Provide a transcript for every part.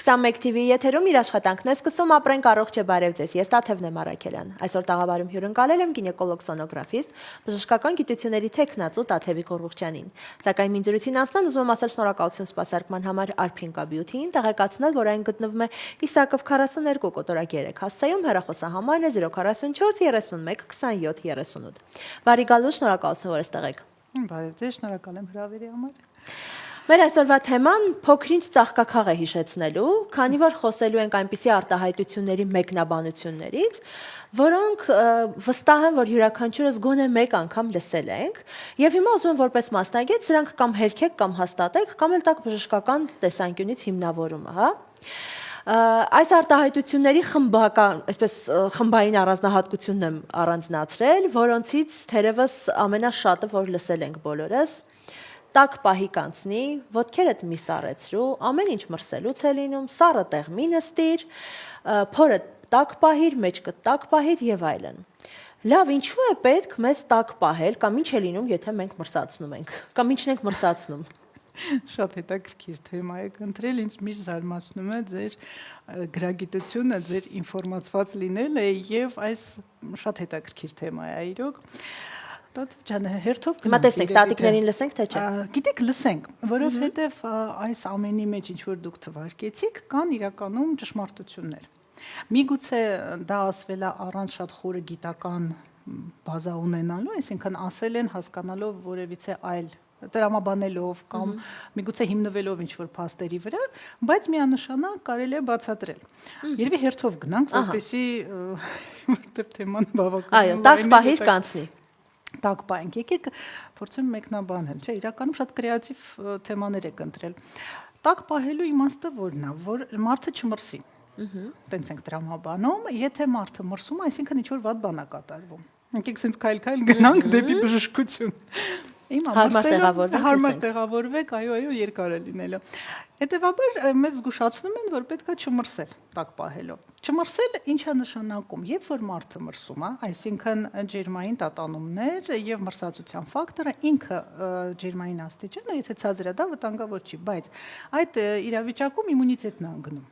21 TV եթերում իր աշխատանքն է սկսում ապրենք առողջ է բարև ձեզ։ Ես Տաթևն եմ Արաքելյան։ Այսօր տաղավարում հյուրընկալել եմ գինեկոլոգ սոնոգրաֆիստ, բժշկական գիտությունների թեկնածու Տաթևիկ Ղուռուխչյանին։ Սակայն մինչ զրույցին անցնեմ ուզում եմ ասել շնորհակալություն սպասարկման համար Արփինկա Բյութիին, տեղեկացնել, որ այն գտնվում է Իսակով 42 կոտորակ 3 հասցեում, հեռախոսահամարն է 044 31 27 38։ Բարի գալու, շնորհակալություն, որ այստեղ եք։ Բարև ձեզ, շնորհակալ եմ հրավերի համար։ Մեր այսօրվա թեման փոքրինչ ծաղկաքաղ է հիշեցնելու, քանի որ խոսելու ենք այնպիսի արտահայտությունների մեկնաբանություններից, որոնք վստահ եմ, որ յուրաքանչյուրս գոնե մեկ անգամ լսել ենք, եւ հիմա ուզում եմ որպես մասնագետ սրանք կամ հերքեք կամ հաստատեք, կամ էլ տակ բժշկական տեսանկյունից հիմնավորումը, հա։ Այս արտահայտությունների խմբային առանձնահատկությունն եմ առանձնացրել, որոնցից թերևս ամենաշատը, որ լսել ենք բոլորս, տաք պահի կանցնի, ոտքերդ մի սառեցրու, ամեն ինչ մրսելուց է լինում, սառը տեղ մի նստիր, փորը տաք պահիր, մեջքը տաք պահիր եւ այլն։ Լավ, ինչու է պետք մեզ տաք պահել, կամ ինչ է լինում, եթե մենք մրսացնում ենք, կամ ինչն ենք մրսացնում։ Շատ հետաքրքիր թեմա եք ընտրել, ինձ միշտ զարմացնում է ձեր գրագիտությունը, ձեր ինֆորմացված լինելը եւ այս շատ հետաքրքիր թեմա է իրոք։ Հիմա տեսնենք, տատիկներին լսենք, թե չէ։ Գիտեք, լսենք, որովհետև այս ամենի մեջ ինչ որ դուք թվարկեցիք, կան իրականում ճշմարտություններ։ Միգուցե դա ասվել է առանց շատ խորը գիտական բազա ունենալու, այսինքն ասել են հասկանալով որևիցե այլ տրամաբանելով կամ միգուցե հիմնվելով ինչ-որ փաստերի վրա, բայց միանշանակ կարելի է բացատրել։ Երևի հերթով գնանք, որպեսզի որտեղ թեման բավականին այո, տաք պահիր կանցնի։ Տաք պահենք, եկեք փորձեմ մեկնաբանել, չէ, իրականում շատ կրեատիվ թեմաներ եք ընտրել։ Տաք պահելու իմաստը որն է, որ մարդը չմրսի։ Տենց ենք տրամաբանում, եթե մարդը մրսում, այսինքն ինչ-որ վատ բան է կատարվում։ Եկեք սենց քայլ-քայլ գնանք դեպի բժշկություն։ Հարմար տեղավորվեք, այո, երկար է լինելու։ Հետևաբար մեզ զգուշացնում են, որ պետք է չմրսել տաք պահելով։ Չմրսելը ինչ է նշանակում, երբ որ մարդը մրսում է, այսինքն ջերմային տատանումներ եւ մրսածության ֆակտորը ինքը ջերմային աստիճանը, եթե ցածր է, դա վտանգավոր չի, բայց այդ իրավիճակում իմունիտետն է անգնում։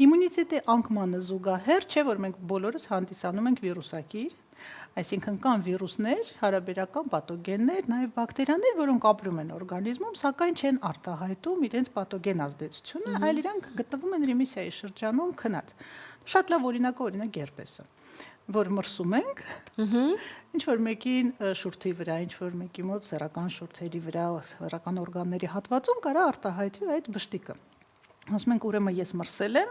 Իմունիտետի անկմանը զուգահեռ չէ, որ մենք բոլորս հանդիսանում ենք վիրուսակիր, այսինքն կան վիրուսներ, հարաբերական պաթոգեններ, նաև բակտերիաներ, որոնք ապրում են օրգանիզմում, սակայն չեն արտահայտում իրենց պաթոգեն ազդեցությունը, այլ իրանք գտնվում են ռեմիսիայի շրջանում քնած։ Շատ լավ օրինակ գերպեսը, որ մրսում ենք, ինչ որ մեկին շուրթի վրա, ինչ որ մեկի մոտ սեռական շուրթերի վրա, սեռական օրգանների հատվածում կարա արտահայտվի այդ բշտիկը։ Ասում ենք ուրեմն ես մրսել եմ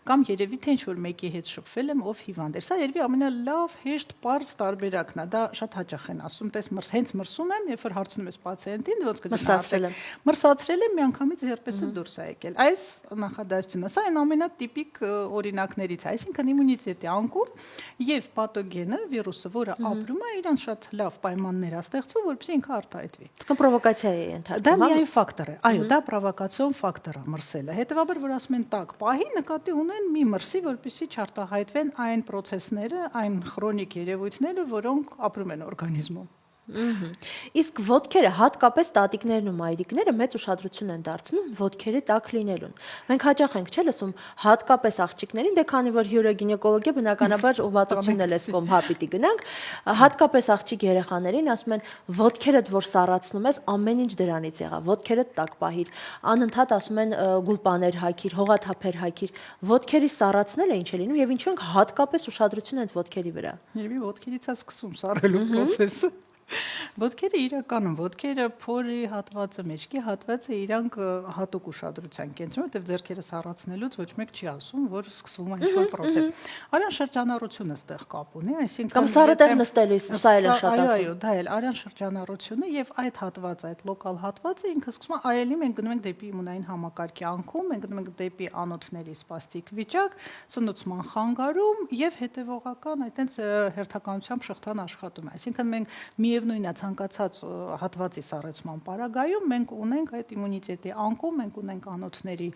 կամ երևի թե ինչ որ մեկի հետ շփվել եմ, ով հիվանդ էր։ Սա երևի ամենալավ հեշտ պարզ տարբերակն է։ Դա շատ հաճախ են ասում, տես հենց մրսում եմ, երբ որ հարցնում ես պացիենտին, ոնց կգնա։ Մրսացրել եմ, միանգամից հերպեսը դուրս է եկել։ Այս նախադասությունը, սա այն ամենատիպիկ օրինակներից է, այսինքն իմունիտետի անկում եւ պաթոգենը, վիրուսը, որը ապրում է, իրան շատ լավ պայմաններ է ստեղծվում, որպեսզի ինքը արտահայտվի։ Իսկ պրովոկացիա է ենթարկվում։ Դա միայն ֆակտոր է։ Այո, դա պրովոկացիոն ֆակտոր է մրսելը։ Հետևաբար որ ասում են տաք պահի, նկատի ունեն մի մրսի, որպեսզի չարտահայտվեն այն պրոցեսները, այն քրոնիկ երևույթները, որոնք ապրում են օրգանիզմում։ Իսկ ոտքերը, հատկապես տատիկներն ու մայրիկները մեծ ուշադրություն են դարձնում ոտքերի տաք լինելուն։ Մենք հաճախ ենք չէ՞ լսում, հատկապես աղջիկներին, դե քանի որ հյուրը գինեկոլոգ է, բնականաբար ուղղվածությունն էլ էս կողմ հա պիտի գնանք, հատկապես աղջիկ երեխաներին ասում են ոտքերդ որ սառացնում ես, ամեն ինչ դրանից եղավ, ոտքերդ տաք պահիր, անընդհատ ասում են գուլպաներ հագիր, հողաթափեր հագիր, ոտքերի սառացնելը ինչ է լինում եւ ինչու ենք հատկապես ուշադրություն են ոտքերի վրա։ Երևի ոտքերից է սկսում սառելու process-ը։ Ոտքերը իրականում, ոտքերը փորի հատվածը, մեջքի հատվածը իրանք հատուկ ուշադրության կենտրոնում, որտեղ ձեռքերը սառացնելուց ոչ մեկ չի ասում, որ սկսվում է ինչ-որ process։ Արյան շրջանառությունը ստեղ կապ ունի, այսինքն կամ սառը տեղ նստելիս, սա էլ է շատ ասում։ Այո, դա էլ արյան շրջանառությունը եւ այդ հատվածը, այդ լոկալ հատվածը ինքը սկսում է այելի մենք գնում ենք դեպի իմունային համակարգի անկում, մենք գնում ենք դեպի անոթների սպաստիկ վիճակ, սնուցման խանգարում եւ հետեւողական այտենց հերթականությամբ շղթան աշխատում է։ Այսինքն մենք միևնույնն է ցանկացած հատվածի սառեցման պարագայում մենք ունենք այդ իմունիտետի անկում, մենք ունենք անոթների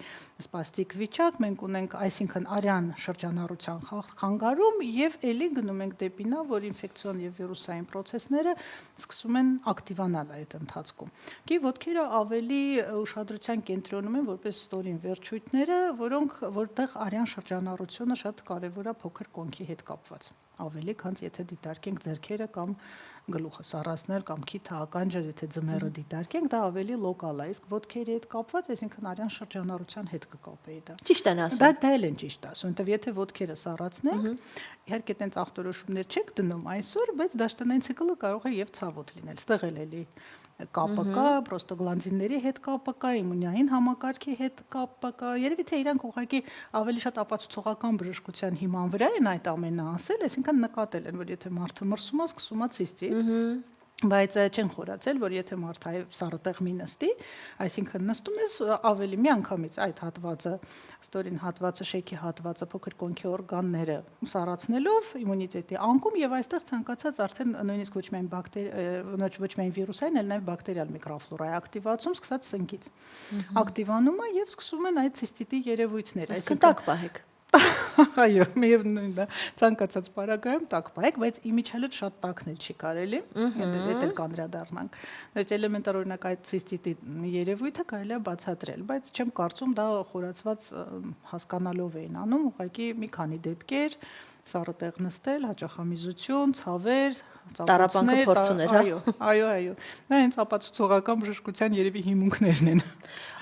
սպաստիկ վիճակ, մենք ունենք, այսինքն արյան շրջանառության խանգարում եւ ելի գնում ենք դեպի նա, որ ինֆեկցիոն եւ վիրուսային process-ները սկսում են ակտիվանալ այդ ընթացքում։ Գի ոտքերը ավելի ուշադրության կենտրոնում են որպես ստորին վերջույթները, որտեղ արյան շրջանառությունը շատ կարևոր է փոքր կոնքի հետ կապված։ Ավելի քան եթե դիտարկենք ձեռքերը կամ գլուխը սառացնել կամ քիթը ականջը, եթե ձմեռը դիտարկենք, դա ավելի լոկալ է, իսկ ոտքերի հետ կապված, այսինքն արյան շրջանառության հետ կկապեի դա։ Ճիշտ են ասում։ Դա էլ են ճիշտ ասում, որովհետև եթե ոտքերը սառացնենք, իհարկե տենց ախտորոշումներ չեք դնում այսօր, բայց դաշտանային ցիկլը կարող է եւ ցավոտ լինել։ Ստեղ էլի կապը կա, պրոստոգլանդինների հետ կապը կա, իմունային համակարգի հետ կապը կա։ Երևի թե իրանք ուղղակի ավելի շատ ապացուցողական բժշկության հիման վրա են այդ ամենը ասել, այսինքն նկատել են, որ եթե մարդը մրսում է, սկսում է ցիստիտ, բայց չեն խորացել, որ եթե մարդը սառը տեղ մի նստի, այսինքն նստում ես ավելի մի անգամից այդ հատվածը, ստորին հատվածը, շեքի հատվածը, փոքր կոնքի օրգանները սառացնելով իմունիտետի անկում եւ այստեղ ցանկացած արդեն նույնիսկ ոչ միայն վիրուսային, այլ նաեւ բակտերիալ միկրոֆլորայի ակտիվացում սկսած սնկից ակտիվանում է եւ սկսում են այդ ցիստիտի երևույթները, այսինքն տակ պահեք։ Այո, միևնույնն է, ցանկացած պարագայում տակ պահեք, բայց իմիջիալը շատ տակն էլ չի կարելի, դա էլ կանդրադառնանք։ Բայց էլեմենտար օրինակ այդ ցիստիտի երևույթը կարելի է բացատրել, բայց չեմ կարծում դա խորացված հասկանալով էին անում, ուղղակի մի քանի դեպքեր, սառը տեղ նստել, հաճախամիզություն, ցավեր, տառապանքը փորձուներ, այո, դա հենց ապացուցողական բժշկության երևի հիմունքներն են։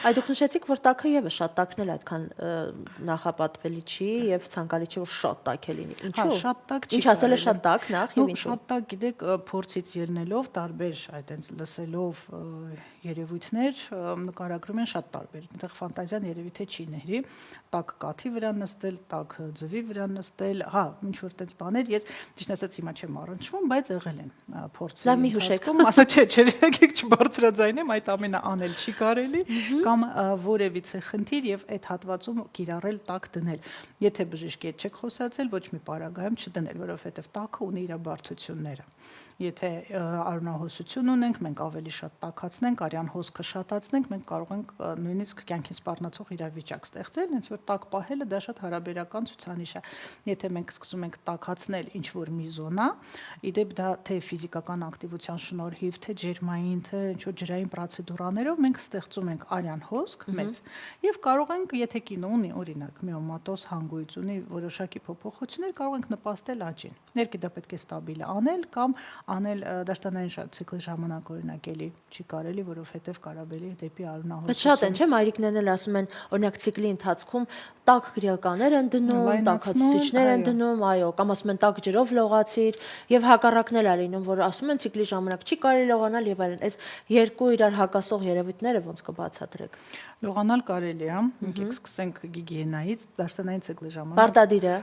Այդ դուք նշեցիք, որ տակը եւս շատ տակն էլ այդքան նախապատվելի չի եւ ցանկալի չի, որ շատ տակ է լինի։ Ինչու՞։ Շատ տակ չի։ Ինչ ասել է շատ տակ նախ եւ ինչու։ Շատ տակ, գիտեք, փորձից ելնելով տարբեր այդենց լսելով երևույթներ նկարագրում են շատ տարբեր։ Այդտեղ ֆանտազիան երևի թե չի ների, տակ կաթի վրա նստել, տակ ձվի վրա նստել, հա, ինչ որ տենց բաներ, ես ճիշտ ասած հիմա չեմ առնչվում, բայց եղել են փորձի։ Լավ, մի հուշեք։ Ասա չէ, եկեք չբարձրաձայնեմ, այդ ամենը անել չի կարելի, կամ որևիցե խնդիր եւ այդ հատվածում կիրառել տակ դնել։ Եթե բժշկի հետ չեք խոսացել, ոչ մի պարագայում չդնել, որովհետեւ տակը ունի իր բարդությունները։ Եթե արյունահոսություն ունենք, մենք ավելի շատ տաքացնենք, արյան հոսքը շատացնենք, մենք կարող ենք նույնիսկ կյանքին սպառնացող իրավիճակ ստեղծել, հենց որ տաք պահելը դա շատ հարաբերական ցուցանիշ է։ Եթե մենք սկսում ենք տաքացնել ինչ-որ մի զոնա, իդեպ դա թե ֆիզիկական ակտիվության շնորհիվ, թե ջերմային, թե ինչ-որ ջրային պրոցեդուրաներով մենք ստեղծում ենք արյան հոսք մեծ եւ կարող ենք, եթե կինո ունի, օրինակ, միոմատոզ հանգույց ունի որոշակի փոփոխություններ, կարող ենք նպաստել աճին։ Ներկի դա պետք է ստաբիլ անել կամ անել դաշտանային ցիկլի ժամանակ օրինակ էլի չի կարելի, որովհետև կարաբելի դեպի արյունահոսություն։ Բայց շատ են, չէ՞, մայրիկներն էլ ասում են, օրինակ ցիկլի ընթացքում տաք գրիականներ են դնում, տաքացուցիչներ են դնում, այո, կամ ասում են տաք ջրով լողացիր եւ հակառակն էլ է լինում, որ ասում են ցիկլի ժամանակ չի կարելի լողանալ եւ այլն։ Այս երկու իրար հակասող երևույթները ոնց կբացատրեք։ Լողանալ կարելի է, եկեք սկսենք գիգիենայից, դաշտանային ցիկլի ժամանակ։ Պարտադիր է։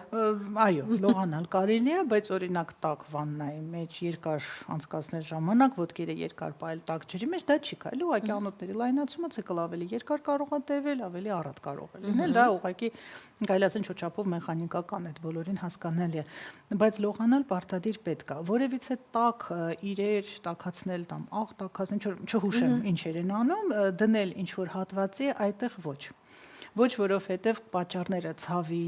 Այո, լողանալ կարելի է, բայց օրինակ տաք վաննայի մեջ երկար անցկացնել ժամանակ, ոտքերը երկար պահել տաք ջրի մեջ, դա չի կարելի, ուղղակի անոթների լայնացումը ցիկլ ավելի երկար կարող է տևել, ավելի առատ կարող է լինել, դա ուղղակի կարելի ասել ինչ-որ չափով մեխանիկական է, բոլորին հասկանալի է, բայց լողանալ պարտադիր պետք է։ Որևիցե տաք իրեր տաքացնել կամ աղ տաքացնել, չհուշեմ ինչեր են անում, դնել ինչ-որ հատվածի այդտեղ ոչ որովհետև պատճառները ցավի,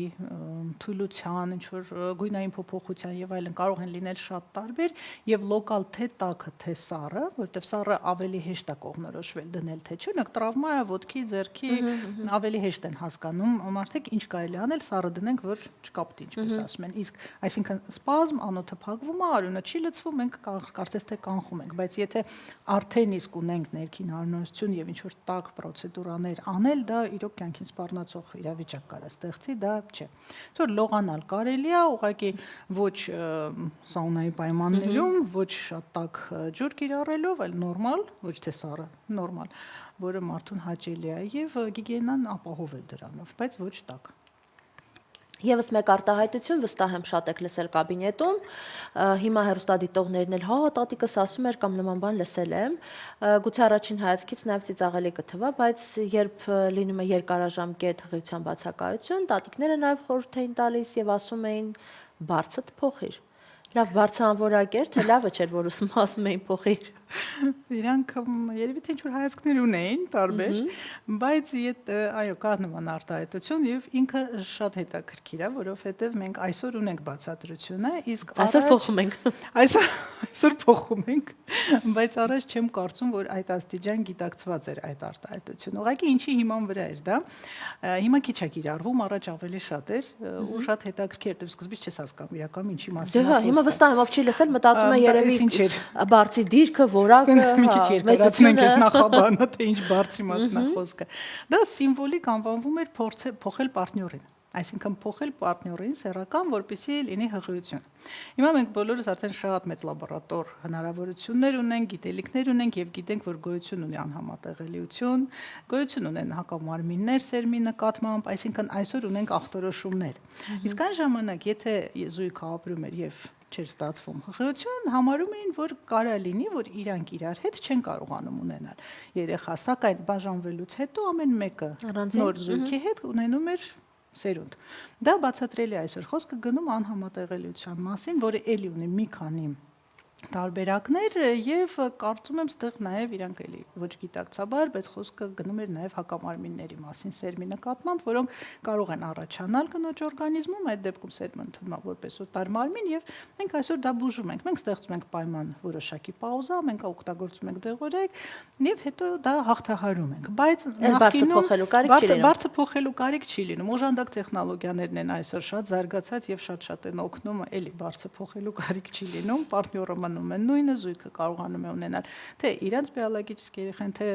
թույլության, ինչ-որ գույնային փոփոխության եւ այլն կարող են լինել շատ տարբեր եւ լոկալ թե տաքը, թե սառը, որովհետև սառը ավելի հեշտ է կողմնորոշվել դնել թե չէ, նույնիսկ տրավմա է, ոտքի, ձեռքի ավելի հեշտ են հասկանում մարդիկ ինչ կարելի անել, սառը դնենք, որ չկապտի, ինչպես ասում են, իսկ այսինքն սպազմ, անոթը փակվում է, արյունը չի լցվում, մենք կարծես թե կանխում ենք, բայց եթե արդեն իսկ ունենք ներքին արյունահոսություն եւ ինչ-որ տաք պրոցեդուրաներ անել, դա իրոք կյանքին սպառնացող իրավիճակ կարա ստեղծի, դա չէ։ Որ լողանալ կարելի է, ուղղակի ոչ սաունայի պայմաններում, ոչ շատ տաք ջուր կիրառելով, այլ նորմալ, ոչ թե սառը, նորմալ, որը մարդուն հաճելի է եւ գիգիենան ապահովել դրանով, բայց ոչ տաք։ Եվս մեկ արտահայտություն, վստահ եմ շատ եք լսել կաբինետում, հիմա հեռուստադիտողներն էլ հա տատիկս ասում էր կամ նման բան լսել եմ, գուցե առաջին հայացքից նաև ծիծաղելի կթվա, բայց երբ լինում է երկարաժամկետ հղիության բացակայություն, տատիկները նաև խորհուրդ էին տալիս եւ ասում էին բարձդ փոխիր, Լավ, բարձրանվորակ էր, թե լավը չէր, որ ասում էին փոխիր։ Իրանք երևի թե ինչ-որ հայացքներ ունեին տարբեր, բայց այո, կա նման արտահայտություն եւ ինքը շատ հետաքրքիր է, որովհետեւ մենք այսօր ունենք բացատրությունը, իսկ այսօր փոխում ենք։ Այսօր փոխում ենք, բայց առաջ չեմ կարծում, որ այդ աստիճան գիտակցված էր այդ արտահայտությունը։ Ուղղակի ինչի հիման վրա էր դա։ Հիմա քիչ է կիրառվում, առաջ ավելի շատ էր ու շատ հետաքրքիր էր, դու սկզբից չես հասկանում իրական ինչի մասին է խոսքը։ Դե հա, հիմա վստահ եմ, ով չի լսել, մտածում է երևի բարձի դիրքը, որակը, մի քիչ երկարացնենք այս նախաբանը, թե ինչ բարձի մասին է խոսքը։ Դա սիմվոլիկ անվանվում էր փոխել պարտներին, այսինքն փոխել պարտներին սեռական, որպեսզի լինի հղիություն։ Հիմա մենք բոլորս արդեն շատ մեծ լաբորատոր հնարավորություններ ունենք, գիտելիքներ ունենք եւ գիտենք, որ գոյություն ունի անհամատեղելիություն, գոյություն ունեն հակամարմիններ սերմի նկատմամբ, այսինքն այսօր ունենք ախտորոշումներ։ Իսկ այն ժամանակ, եթե զույգը ապրում էր եւ չէր ստացվում հղիություն, համարում էին, որ կարա լինի, որ իրանք իրար հետ չեն կարողանում ունենալ երեխա, սակայն բաժանվելուց հետո ամեն մեկը նոր զույգի հետ ունենում էր սերունդ։ Դա բացատրելի է այսօր խոսքը գնում անհամատեղելիության մասին, որը էլի ունի մի քանի տարբերակներ եւ կարծում եմ ստեղ նաեւ իրանք էլի ոչ գիտակցաբար, բայց խոսքը գնում էր նաեւ հակամարմինների մասին սերմի նկատմամբ, որոնք կարող են առաջանալ կնոջ օրգանիզմում, այդ դեպքում սերմը ընդունվում է որպես օտար մարմին եւ մենք այսօր դա բուժում ենք։ Մենք ստեղծում ենք պայման որոշակի պաուզա, մենք օգտագործում ենք դեղորայք եւ հետո դա հաղթահարում ենք։ Բայց նախկինում բարձր փոխելու կարիք չի լինում։ Օժանդակ տեխնոլոգիաներն են այսօր շատ զարգացած եւ շատ են օգնում, էլի բարձր փոխելու կարիք չի լինում, պարտները մնում են նույնը, զույգը կարողանում է ունենալ թե իրենց բիոլոգիչական երեխան, թե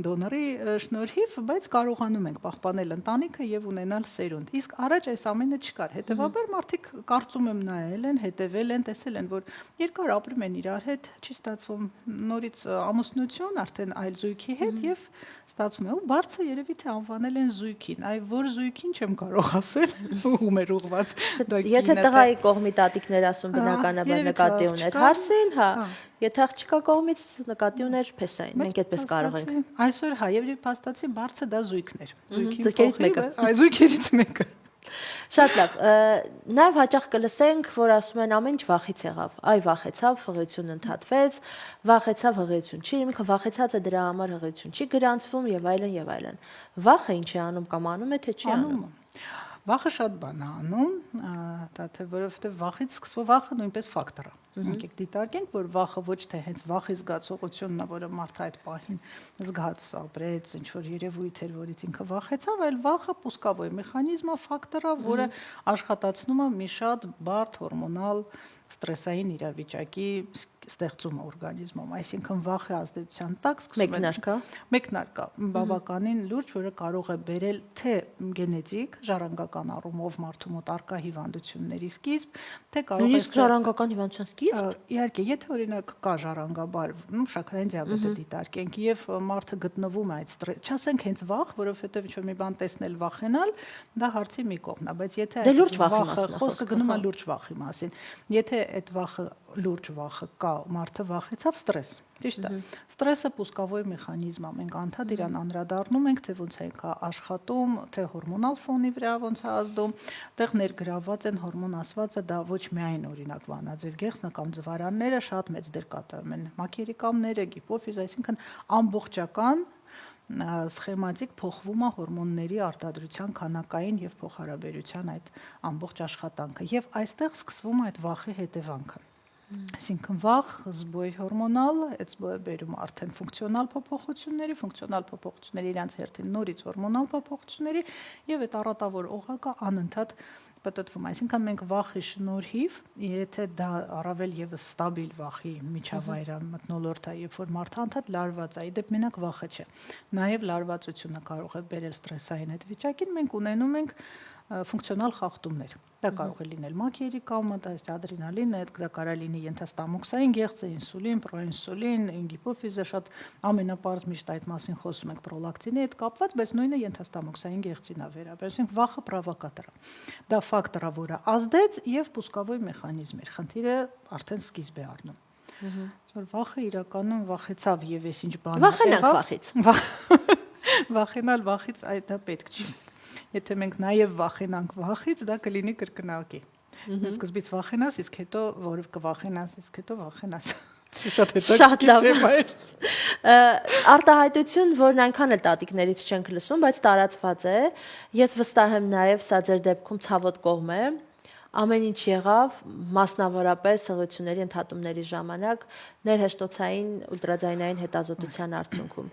դոնորի շնորհիվ, բայց կարողանում ենք պահպանել ընտանիքը եւ ունենալ սերունդ։ Իսկ առաջ այս ամենը չկար։ Հետեւաբար մարդիկ կարծում եմ նայել են, հետեւել են, տեսել են, որ երկար ապրում են իրար հետ, չի ստացվում նորից ամուսնություն, արդեն այլ զույգի հետ եւ ստացվում է ու բարձը երևի թե անվանել են զույգին։ Այ որ զույգին չեմ կարող ասել, ում էր ուղված։ Եթե տղայի կողմի տատիկներ ասում բնականաբար նկատի ուներ հարսին, հա, եթե աղջկա կողմից նկատի ուներ փեսային, մենք այդպես կարող ենք։ Այսօր հա, եւ փաստացի բարձը դա զույգն էր։ Զույգերից մեկը։ Այ զույգերից մեկը։ Շատ լավ։ Նաև հաճախ կլսենք, որ ասում են ամեն ինչ վախից եղավ։ Այ վախեցավ, հղիություն ընդհատվեց, վախեցավ, հղիություն չի լինում, վախեցած է դրա համար հղիություն չի գրանցվում եւ այլն եւ այլն։ Վախը ինչ է անում կամ անում է թե չի անում։ Վախը շատ բան է անում, դա թե որովհետեւ վախից սկսվող վախը նույնպես ֆակտոր է։ Եկեք դիտարկենք, որ վախը ոչ թե հենց վախի զգացողությունն է, որը մարդը այդ պահին զգաց, ապրեց, ինչ որ երևույթ էր, որից ինքը վախեցավ, այլ վախը պուսկավոր մեխանիզմ է, ֆակտոր է, որը աշխատացնում է մի շատ բարդ հորմոնալ ստրեսային իրավիճակի ստեղծումը օրգանիզմում, այսինքն վախի ազդեցության տակ սկսում է մեկնարկա բավականին լուրջ, որը կարող է բերել թե գենետիկ ժառանգական առումով մարդու մոտ արկա հիվանդությունների սկիզբ, թե կարող է ժառանգական հիվանդության սկիզբ։ Իհարկե, եթե օրինակ կա ժառանգաբար, շաքարային դիաբետը դիտարկենք եւ մարդը գտնվում է այդ ստրես, չասենք հենց վախ, որովհետեւ ինչ որ մի բան տեսնել, վախենալ, դա հարցի մի կողմն է, բայց եթե խոսքը գնում է լուրջ վախի մասին, եթե այդ վախը լուրջ վախը կա, մարդը վախեցավ ստրես, ճիշտ է։ Ստրեսը պուսկավոր մեխանիզմ է, մենք անդադ իրան անդրադառնում ենք, թե ոնց է աշխատում, թե հորմոնալ ֆոնի վրա ոնց է ազդում, այդտեղ ներգրավված են հորմոն ասվածը, դա ոչ միայն օրինակ վանաձև գեղձը կամ ձվարանները շատ մեծ դեր կատարում են, մակերիկամները, հիպոֆիզը, այսինքն ամբողջական սխեմատիկ փոխվում է հորմոնների արտադրության քանակային եւ փոխհարաբերության այդ ամբողջ աշխատանքը եւ այստեղ սկսվում է այդ վախի հետևանքը։ Այսինքն վախ, զբոյ հորմոնալ, այդ զբոյը բերում արդեն ֆունկցիոնալ փոփոխությունների իրանց հերթին նորից հորմոնալ փոփոխությունների եւ այդ առատավոր օղակը անընդհատ պատտվում։ Այսինքն մենք վախի շնորհիվ, եթե դա առավել եւս ստաբիլ վախի միջավայր մթնոլորտ է, երբ որ մարդը անդադ լարված է, իդեպ մենակ վախը չէ, նաեւ լարվածությունը կարող է բերել ստրեսային այդ վիճակին, մենք ունենում ենք ֆունկցիոնալ խախտումներ։ Դա կարող է լինել մակերիկամը, դա ադրենալինը, դա կարող է լինի ենթաստամոքսային գեղձը, ինսուլին, պրոինսուլին, հիպոֆիզը, շատ ամենապարզ միշտ այդ մասին խոսում ենք պրոլակտինի հետ կապված, բայց նույնը ենթաստամոքսային գեղձին է վերաբերում, վախը պրովոկատոր է։ Դա ֆակտոր է, որը ազդեց եւ պուսկավոր մեխանիզմ էր։ Խնդիրը արդեն սկիզբ է առնում։ Որ վախը իրականում վախեցավ եւ էս ինչ բան է։ Վախենանք վախից։ Վախենալ վախից այդ դա պետք չի։ Եթե մենք նաև վախենանք վախից, դա կլինի կրկնակի։ Սկզբից վախենաս, իսկ հետո որով կվախենաս, իսկ հետո վախենաս։ Շատ լավ։ Արտահայտություն, որն այնքան էլ տատիկներից չենք լսում, բայց տարածված է։ Ես վստահ եմ նաև սա ձեր դեպքում ցավոտ կողմ է։ Ամեն ինչ եղավ, մասնավորապես սղությունների ընդհատումների ժամանակ ներհեշտոցային ուլտրաձայնային հետազոտության արդյունքում։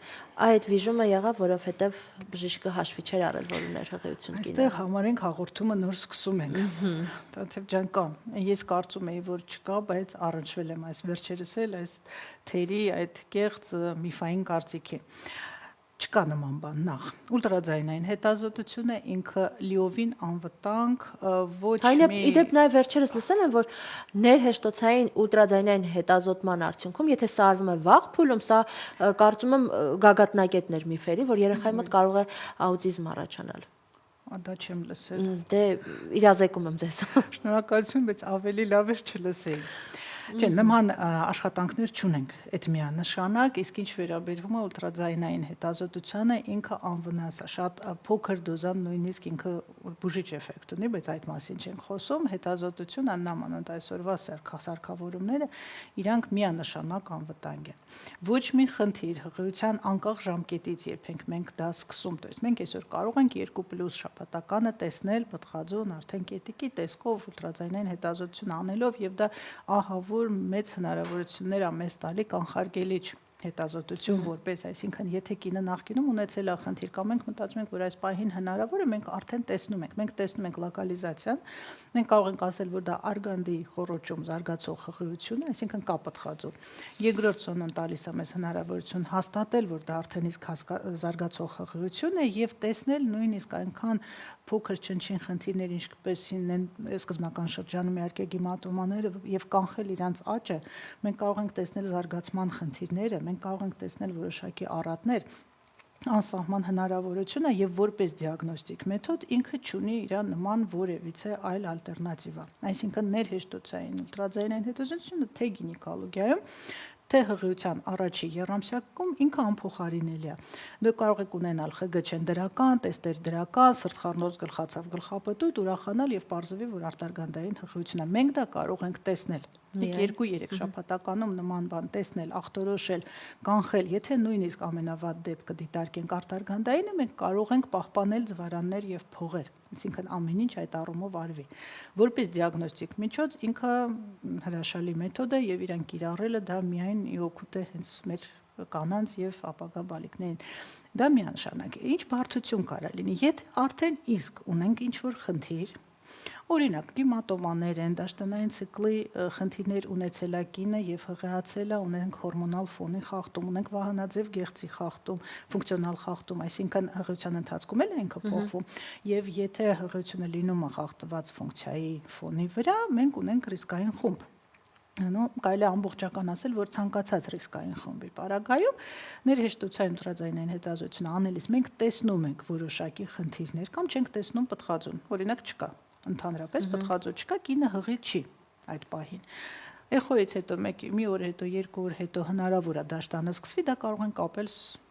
Այդ վիժումը եղավ, որովհետև բժիշկը հաշվի չէր առել, որ ուներ հղիություն կինը։ Այստեղ համարենք հաղորդումը նոր սկսում ենք։ Տաթև ջան կա։ Ես կարծում եի, որ չկա, բայց առնչվել եմ այս վերջերս էլ այս թերի այդ կեղծ միֆային կարծիքի։ Չկա նման բան նախ։ Ուլտրաձայնային հետազոտությունը ինքը լիովին անվտանգ ոչ մի Իդեպ նաև վերջերս լսել եմ, որ ներհեշտոցային ուլտրաձայնային հետազոտման արդյունքում, եթե սա արվում է վաղ փուլում, սա կարծում եմ գագաթնակետներ միֆերի, որ երեխայի մոտ կարող է աուտիզմ առաջանալ։ Դա չեմ լսել։ Դե իրազեկում եմ ձեզ։ Շնորհակալություն, բայց ավելի լավ է չլսեի։ Չէ, նման աշխատանքներ չունենք այդ միանշանակ, իսկ ինչ վերաբերվում է ուլտրաձայնային հետազոտությանը, ինքը անվնաս է, շատ փոքր դոզան նույնիսկ ինքը բուժիչ էֆեկտ ունի, բայց այդ մասին չենք խոսում, հետազոտությունը նամանդ այսօրվա սարքավորումները իրանք միանշանակ անվտանգ են։ Ոչ մի խնդիր հղիության անկախ ժամկետից երբ մենք դա սկսում, то есть մենք այսօր կարող ենք 2+ շաբաթականը տեսնել պտղաձուն արդեն կետիկի տեսքով ուլտրաձայնային հետազոտություն անելով եւ դա ահա որ մեծ հնարավորություններ է մեզ տալի կանխարգելիչ հետազոտություն որպես, այսինքն եթե կինը նախկինում ունեցել է խնդիր կամ մենք մտածում ենք, որ այս պահին հնարավոր է, մենք արդեն տեսնում ենք լոկալիզացիան, մենք կարող ենք ասել, որ դա արգանդի խոռոչում զարգացող հղիություն է, այսինքն կա պտղաձուն։ Երկրորդ զոնան տալիս է մեզ հնարավորություն հաստատել, որ դա արդեն իսկ զարգացող հղիություն է եւ տեսնել նույնիսկ այնքան փոքր չնչին խնդիրներ, ինչպեսին են սկզբնական շրջանում իհարկե գիմատոմաները եւ կանխել իրանց աճը, մենք կարող ենք տեսնել զարգացման խնդիրները, մենք կարող ենք տեսնել որոշակի առատներ, անսահման հնարավորությունը եւ որպես դիագնոստիկ մեթոդ ինքը չունի իր նման որևիցե այլ ալտերնատիվա։ Այսինքն ներհեշտոցային ուլտրաձայնային հետազոտությունը թե գինեկոլոգիայում թե հղիության առաջի եռամսյակում ինքը անփոխարինելի է։ Դու կարող եք ունենալ ԽԳ չեն դրական, տեստեր դրական, սրտխառնոց գլխացավ գլխապտույտ, ուրախանալ եւ պարզվի, որ արտարգանդային հղիություն է։ Մենք դա կարող ենք տեսնել։ 2-3 շաբաթականում նման բան տեսնել, ախտորոշել, կանխել, եթե նույնիսկ ամենավատ դեպքը դիտարկենք արտարգանդայինը, մենք կարող ենք պահպանել ձվարաններ եւ փողեր, այսինքն ամեն ինչ այդ առումով արվի։ Որպես դիագնոստիկ միջոց ինքը հրաշալի մեթոդ է եւ իրեն կիրառելը դա միայն օգուտ է հենց մեր կանանց եւ ապագա բալիկներին։ Դա միանշանակ է։ Ինչ բարդություն կարա լինի, եթե արդեն իսկ ունենք ինչ որ խնդիր, օրինակ գիմատոմաներ են, դաշտանային ցիկլի խնդիրներ ունեցել է կինը եւ հղիացել է, ունենք հորմոնալ ֆոնի խախտում, ունենք վահանաձև գեղձի խախտում, ֆունկցիոնալ խախտում, այսինքն հղիության ընթացքում էլ ինքը փոխվում եւ եթե հղիությունը լինում է խախտված ֆունկցիայի ֆոնի վրա, մենք ունենք ռիսկային խումբ։ Կարելի է ամբողջական ասել, որ ցանկացած ռիսկային խմբի պարագայում ներհեշտոցային ուլտրաձայնային հետազոտություն անելիս մենք տեսնում ենք որոշակի խնդիրներ կամ չենք տեսնում պտղաձուն, օրինակ չկա, ընդհանրապես պտղաձուն չկա, կինը հղի չի այդ պահին։ Էխոյից հետո մի օր հետո, 2 օր հետո հնարավոր է դաշտանը սկսվի, դա կարող են կապել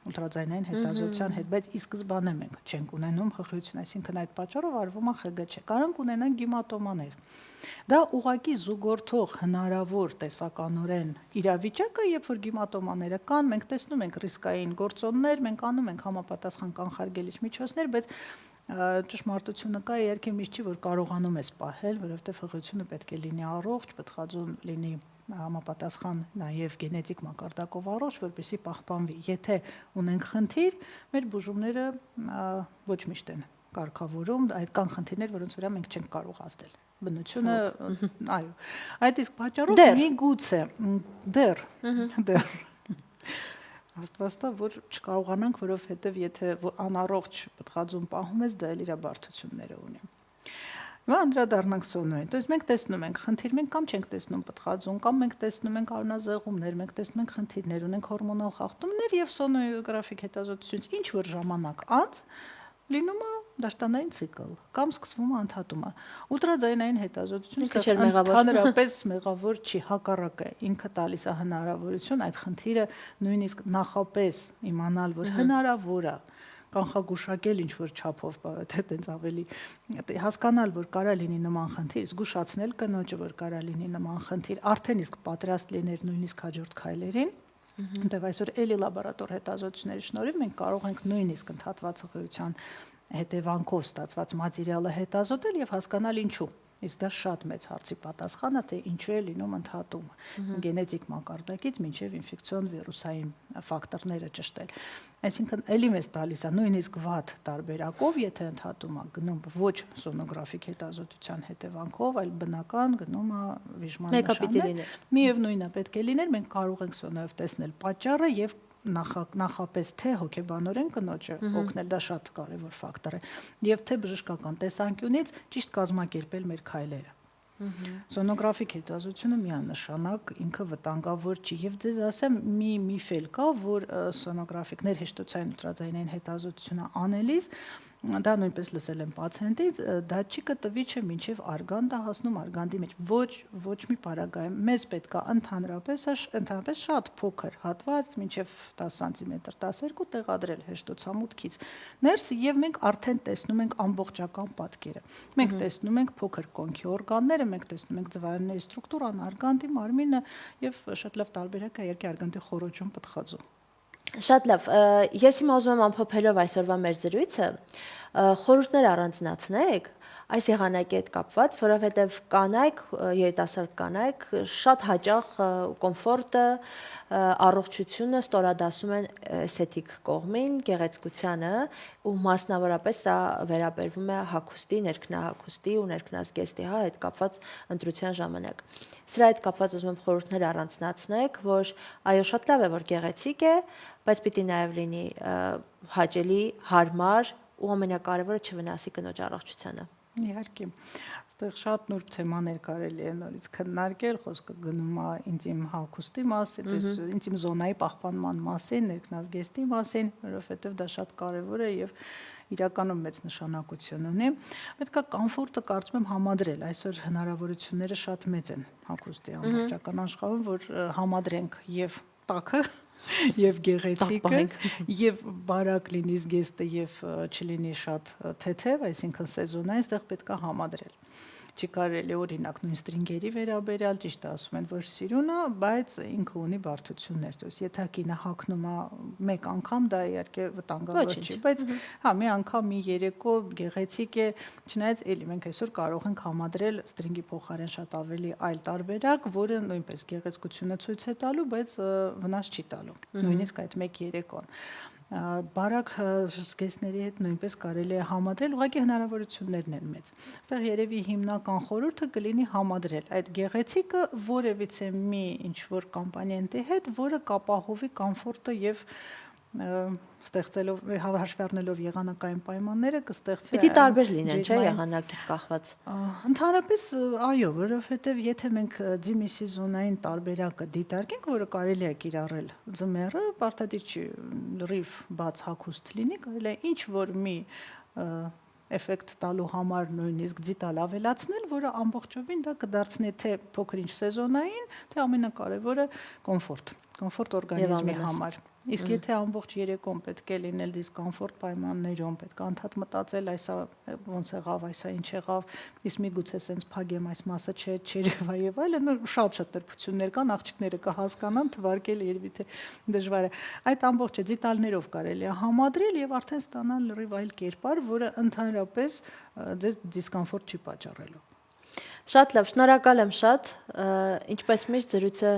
ուլտրաձայնային հետազոտության հետ, բայց ի սկզբանե մենք չենք ունենում հղիություն, այսինքն այդ պատճառով արվում է ԽԳ չէ, կարող ունենանք գիմատոմաներ։ Դա ուղղակի զուգորդող հնարավոր տեսականորեն իրավիճակը, երբ որ գիմատոմաները կան, մենք տեսնում ենք ռիսկային գործոններ, մենք անում ենք համապատասխան կանխարգելիչ միջոցներ, բայց ճշմարտությունը կա, իհարկե միշտ չի, որ կարողանում ես պահել, որովհետև հղիությունը պետք է լինի առողջ, պտղաձուն լինի համապատասխան նաև գենետիկ մակարդակով առողջ, որպեսզի պահպանվի։ Եթե ունենք խնդիր, մեր բուժումները ոչ միշտ են կարգավորում, այդ կան խնդիրներ, որոնց վրա մենք չենք կարող ազդել։ Բնությունը, այո, այդ իսկ պատճառով միգուցե դեռ Աստվածտա, որ չկարողանանք, որովհետև եթե անառողջ պտղաձուն պահում ես, դա էլ իր բարդությունները ունի։ Հիմա անդրադառնանք սոնոյին։ То есть մենք տեսնում ենք խնդիր, մենք կամ չենք տեսնում պտղաձուն, կամ մենք տեսնում ենք արյունազեղումներ, մենք տեսնում ենք խնդիրներ, ունենք հորմոնալ խախտումներ եւ սոնոյոգրաֆիկ հետազոտությունից ինչ որ ժամանակ անց լինում է դաշտանային ցիկլ կամ սկսվում է ընդհատումը։ Ուլտրաձայնային հետազոտությունը ընդհանրապես մեղավոր չի, հակառակը ինքը տալիս է հնարավորություն այդ խնդիրը նույնիսկ նախապես իմանալ, որ հնարավոր է կանխագուշակել ինչ որ չափով, թե տենց ավելի հասկանալ, որ կարա լինի նման խնդիր, զգուշացնել կնոջը, որ կարա լինի նման խնդիր, արդեն իսկ պատրաստ լինել նույնիսկ հաջորդ քայլերին։ Որտեւ այսօր էլի լաբորատոր հետազոտությունների շնորհիվ մենք կարող ենք նույնիսկ ընդհատված հղիության հետևանքով ստացված մատերիալը հետազոտել եւ հասկանալ ինչու։ Իսկ դա շատ մեծ հարցի պատասխանը, թե ինչու է լինում ընդհատումը գենետիկ մակարդակից մինչև ինֆեկցիոն վիրուսային ֆակտորները ճշտել։ Այսինքն էլի մեզ տալիս է նույնիսկ վատ տարբերակով, եթե ընդհատումը գնում ոչ սոնոգրաֆիկ հետազոտության հետևանքով, այլ բնական գնում է վիժման նշաններ։ Միևնույնն է պետք է լիներ, մենք կարող ենք սոնոյով տեսնել պատճառը եւ նախապես թե հոգեբանորեն կնոջը օգնել, դա շատ կարևոր ֆակտոր է, եւ թե բժշկական տեսանկյունից ճիշտ կազմակերպել մեր քայլերը։ Սոնոգրաֆիկ հետազոտությունը միանշանակ ինքը վտանգավոր չի եւ ձեզ ասեմ մի միֆ էլ կա, որ սոնոգրաֆիկ ներհեշտության ուլտրաձայնային հետազոտությունը անելիս դա նույնպես լսել եմ պացիենտից, դատչիկը տվի չէ մինչև արգանդը հասնում արգանդի մեջ, ոչ մի պարագայում, մեզ պետք է ընդհանրապես շատ փոքր հատված, մինչև 10 սանտիմետր, 12 տեղադրել հեշտոցամուտքից ներս եւ մենք արդեն տեսնում ենք ամբողջական պատկերը։ Մենք տեսնում ենք փոքր կոնքի օրգանները, մենք տեսնում ենք ձվարանների ստրուկտուրան, արգանդի մարմինը եւ շատ լավ տարբերակ է երկի արգանդի խորոչում պտղածու։ Շատ լավ, ես հիմա ուզում եմ ամփոփելով այսօրվա մեր զրույցը, խորհուրդներ առանձնացնեք այս եղանակի հետ կապված, որովհետև կանայք, երիտասարդ կանայք շատ հաճախ կոմֆորտը, առողջությունը ստորադասում են էսթետիկ կողմին, գեղեցկությանը ու մասնավորապես սա վերաբերվում է հագուստի, ներքնահագուստի ու ներքնազգեստի հետ կապված ընտրության ժամանակ։ Սրա հետ կապված ուզում եմ խորհուրդներ առանձնացնեք, որ այո, շատ լավ է, որ գեղեցիկ է, բայց պիտի նաև լինի հաճելի, հարմար ու ամենակարևորը չվնասի կնոջ առողջությանը։ Իհարկե, այստեղ շատ նուրբ թեմաներ կարելի է նորից քննարկել, խոսքը գնում է ինտիմ հագուստի մասին, ինտիմ զոնայի պահպանման մասին, ներքնազգեստի մասին, որովհետև դա շատ կարևոր է եւ իրականում մեծ նշանակություն ունի։ Պետք է կոմֆորտը կարծում եմ համադրել։ Այսօր հնարավորությունները շատ մեծ են հագուստի ամբողջական աշխարհում, որ համադրենք եւ տաքը եւ գեղեցիկը եւ բարակ լինի զգեստը եւ չլինի շատ թեթև, այսինքն սեզոնային, այստեղ պետք է համադրել։ Չի կարելի օրինակ նույն ստրինգերի վերաբերյալ, ճիշտ է ասում են, որ սիրունը, բայց ինքը ունի բարդություններ, то есть եթե կինը հագնում է մեկ անգամ, դա իհարկե վտանգավոր չի, բայց հա մի անգամ մի երեկո գեղեցիկ է, չնայած էլի մենք այսօր կարող ենք համադրել ստրինգի փոխարեն շատ ավելի այլ տարբերակ, որը նույնպես գեղեցկությունը ցույց է տալու, բայց վնաս չի տալու, նույնիսկ այդ մեկ երեկոն։ Բարակ զգեստների հետ նույնպես կարելի է համադրել, ուղղակի հնարավորություններն են մեծ։ Այստեղ երևի հիմնական խորհուրդը կլինի համադրել այդ գեղեցիկը որևիցե մի ինչ-որ կոմպոնենտի հետ, որը կապահովի կոմֆորտը եւ ստեղծելով հաշվի առնելով եղանակային պայմանները կստեղծի Պիտի տարբեր լինեն, չէ՞, եղանակից կախված։ Ընդհանրապես այո, որովհետև եթե մենք ձիմի սեզոնային տարբերակը դիտարկենք, որը կարելի է կիրառել ձմեռը, պարտադիր չի լրիվ բաց հագուստ լինի, կարելի է ինչ որ մի էֆեկտ տալու համար նույնիսկ դիտալ ավելացնել, որը ամբողջովին դա կդարձնի թե փոքր-ինչ սեզոնային, թե ամենակարևորը կոմֆորտ օրգանիզմի համար։ Իսկ եթե ամբողջ երեկոն պետք է լինել դիսկոմֆորտ պայմաններում, պետք է անդադ մտածել, այսա ոնց եղավ, այսա ինչ եղավ, իսկ միգուցե սենց փագեմ այս մասը չերևա եւ այլն, շատ տրփություններ կան, աղջիկները կհասկանան, թվարկել երևի թե դժվար է։ Այդ ամբողջը դիտալներով կարելի է համադրել եւ արդեն ստանալ լրիվ այլ կերպար, որը ընդհանրապես ձեզ դիսկոմֆորտ չի պատճառելու։ Շատ լավ, շնորհակալ եմ շատ, ինչպես միշտ զրույցը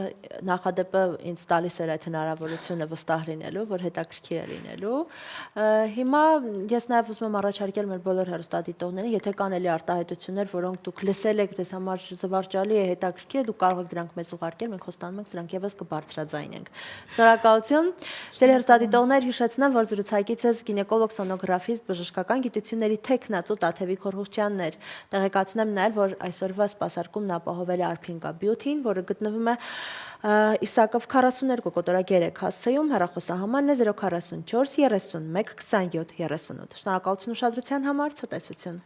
նախադեպը ինձ տալիս էր այդ հնարավորությունը վստահ լինելու, որ հետաքրքիր է լինելու։ Հիմա ես նաև ուզում եմ առաջարկել մեր բոլոր հեռուստադիտողներին, եթե կան էլի արտահայտություններ, որոնք դուք լսել եք, ձեզ համար զվարճալի է, հետաքրքիր է, դուք կարող եք դրանք մեզ ուղարկել, մենք խոստանում ենք սրանք եւս կբարձրաձայնենք։ Շնորհակալություն։ Ձեր հեռուստադիտողներ, հիշեցնեմ, որ զրուցակիցս գինեկոլոգ սոնոգրաֆիստ բժշկական գիտությունների թեկնածու Տաթևիկ Հորհուշյանն էր։ Տեղեկացնեմ նաև, որ այսօրվա սպասարկումն ապահովել է Arpinka Beauty-ին, որը գտնվում է Իսակով 42 կոտորակ 3 հասցեում, հեռախոսահամարն է 044 31 27 38։ Շնորհակալություն ուշադրության համար, ցտեսություն։